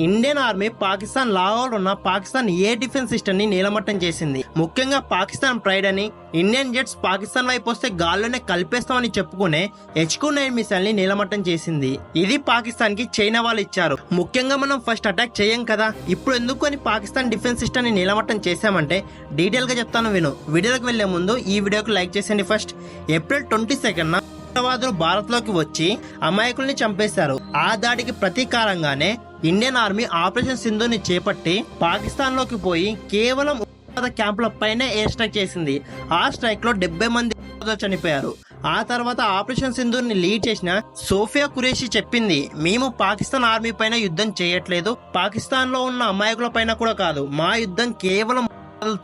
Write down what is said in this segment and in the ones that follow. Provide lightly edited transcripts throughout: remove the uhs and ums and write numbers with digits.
Indian army Pakistan Lahore ఉన్న Pakistan air defence system ని నీలమట్టం చేసింది. ముఖ్యంగా పాకిస్తాన్ ప్రైడ్ అని ఇండియన్ జెట్స్ పాకిస్తాన్ వైపు వస్తే గాల్లోనే కలిపేస్తామని చెప్పుకునే H-9 మిసైల్ ని నీలమట్టం చేసింది. ఇది పాకిస్తాన్ కి చైనా వాళ్ళు ఇచ్చారు. ముఖ్యంగా మనం ఫస్ట్ అటాక్ చేయం కదా, ఇప్పుడు ఎందుకు అని పాకిస్తాన్ డిఫెన్స్ సిస్టమ్ ని నీలమట్టం చేశామంటే డీటెయిల్ గా చెప్తాను విను. వీడియోకి వెళ్లే ముందు ఈ వీడియోకి లైక్ చేసేయండి. ఫస్ట్ ఏప్రిల్ 22న ఉగ్రవాదులు భారత్ లోకి వచ్చి అమాయకుల్ని చంపేశారు. ఆ దాడికి ప్రతీకారంగానే ఇండియన్ ఆర్మీ ఆపరేషన్ సింధూని చేపట్టి పాకిస్తాన్ లోకి పోయి కేవలం ఉగ్రవాద క్యాంపుల పైనే ఎయిర్ స్ట్రైక్ చేసింది. ఆ స్ట్రైక్ లో 70 మంది చనిపోయారు. ఆ తర్వాత ఆపరేషన్ సింధూర్ ని లీడ్ చేసిన సోఫియా ఖురేషీ చెప్పింది, మేము పాకిస్తాన్ ఆర్మీ పైన యుద్ధం చేయట్లేదు, పాకిస్తాన్ లో ఉన్న అమాయకుల పైన కూడా కాదు, మా యుద్ధం కేవలం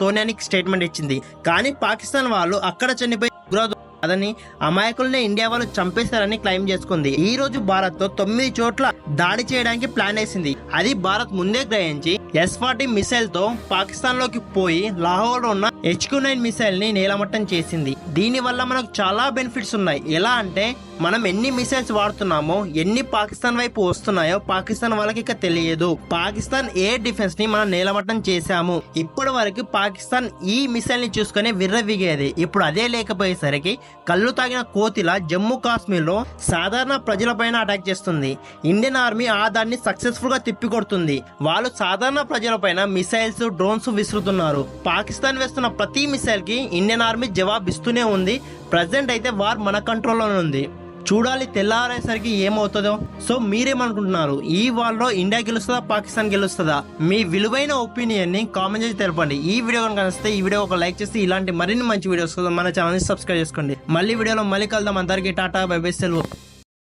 తోనే అని స్టేట్మెంట్ ఇచ్చింది. కానీ పాకిస్తాన్ వాళ్ళు అక్కడ చనిపోయి ఉగ్రవాదులు అదని అమాయకుల్ని ఇండియా వాళ్ళు చంపేశారని క్లెయిమ్ చేసుకుంది. ఈ రోజు భారత్ తో 9 చోట్ల దాడి చేయడానికి ప్లాన్ వేసింది. అది భారత్ ముందే గ్రహించి S-40 మిసైల్ తో పాకిస్తాన్ లోకి పోయి లాహోర్ లో ఉన్న H-9 మిసైల్ ని నేలమట్టం చేసింది. దీని వల్ల మనకు చాలా బెనిఫిట్స్ ఉన్నాయి. ఎలా అంటే మనం ఎన్ని మిసైల్స్ వాడుతున్నామో, ఎన్ని పాకిస్తాన్ వైపు వస్తున్నాయో పాకిస్తాన్ వాళ్ళకి ఇక తెలియదు. పాకిస్తాన్ ఎయిర్ డిఫెన్స్ ని మనం నేలమట్టం చేశాము. ఇప్పటి వరకు పాకిస్తాన్ ఈ మిసైల్ ని చూసుకుని విర్రవిగేది. ఇప్పుడు అదే లేకపోయేసరికి కళ్ళు తాగిన కోతిలా జమ్మూ కాశ్మీర్ లో సాధారణ ప్రజల పైన అటాక్ చేస్తుంది. ఇండియన్ ఆర్మీ ఆ దాన్ని సక్సెస్ఫుల్ గా తిప్పికొడుతుంది. వాళ్ళు సాధారణ ప్రజల పైన మిసైల్స్, డ్రోన్స్ విసురుతున్నారు. పాకిస్తాన్ వేస్తున్న ప్రతి మిసైల్ కి ఇండియన్ ఆర్మీ జవాబు ఇస్తూనే ఉంది. ప్రెసెంట్ అయితే వార్ మన కంట్రోల్లోనే ఉంది. చూడాలి తెల్లారేసరికి ఏమవుతుందో. సో మీరేమనుకుంటున్నారు, ఈ వార్ లో ఇండియా గెలుస్తుందా, పాకిస్తాన్ గెలుస్తుందా? మీ విలువైన ఒపీనియన్ ని కామెంట్ చేసి తెలపండి. ఈ వీడియో కనుక నచ్చితే ఈ వీడియో ఒక లైక్ చేసి ఇలాంటి మరిన్ని మంచి వీడియోస్ కోసం మన ఛానల్ ని సబ్స్క్రైబ్ చేసుకోండి. మళ్ళీ వీడియోలో మళ్ళీ కలుద్దాం. అందరికీ టాటా, బై బై, సెలవు.